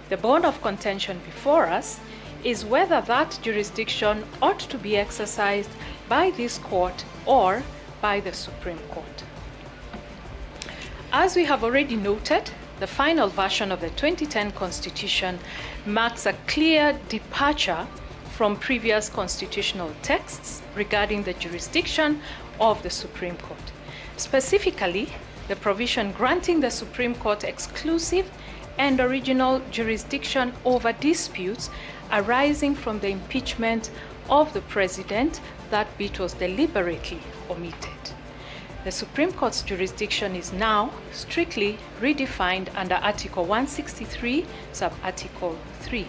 The bone of contention before us is whether that jurisdiction ought to be exercised by this court or by the Supreme Court. As we have already noted, the final version of the 2010 Constitution marks a clear departure from previous constitutional texts regarding the jurisdiction of the Supreme Court. Specifically, the provision granting the Supreme Court exclusive and original jurisdiction over disputes arising from the impeachment of the President, that bit was deliberately omitted. The Supreme Court's jurisdiction is now strictly redefined under Article 163, Sub-Article 3.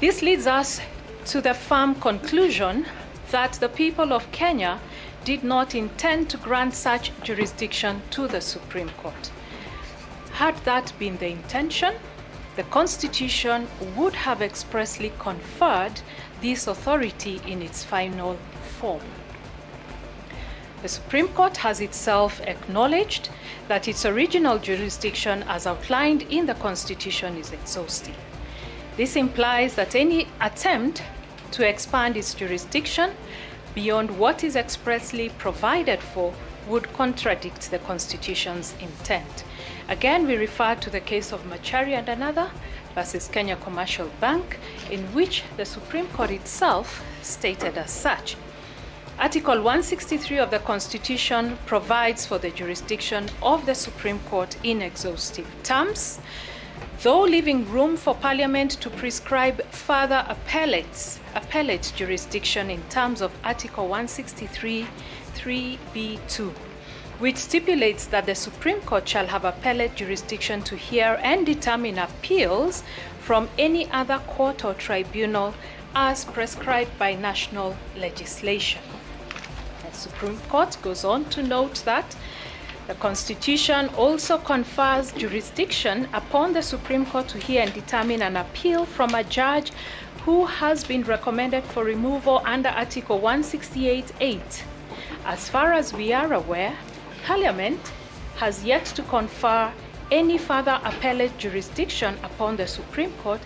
This leads us to the firm conclusion that the people of Kenya did not intend to grant such jurisdiction to the Supreme Court. Had that been the intention, the Constitution would have expressly conferred this authority in its final form. The Supreme Court has itself acknowledged that its original jurisdiction as outlined in the Constitution is exhaustive. This implies that any attempt to expand its jurisdiction beyond what is expressly provided for would contradict the Constitution's intent. Again, we refer to the case of Machari and another versus Kenya Commercial Bank, in which the Supreme Court itself stated as such. Article 163 of the Constitution provides for the jurisdiction of the Supreme Court in exhaustive terms, though leaving room for Parliament to prescribe further appellate jurisdiction in terms of Article 163 3b2, which stipulates that the Supreme Court shall have appellate jurisdiction to hear and determine appeals from any other court or tribunal as prescribed by national legislation. The Supreme Court goes on to note that the Constitution also confers jurisdiction upon the Supreme Court to hear and determine an appeal from a judge who has been recommended for removal under Article 168(8). As far as we are aware, Parliament has yet to confer any further appellate jurisdiction upon the Supreme Court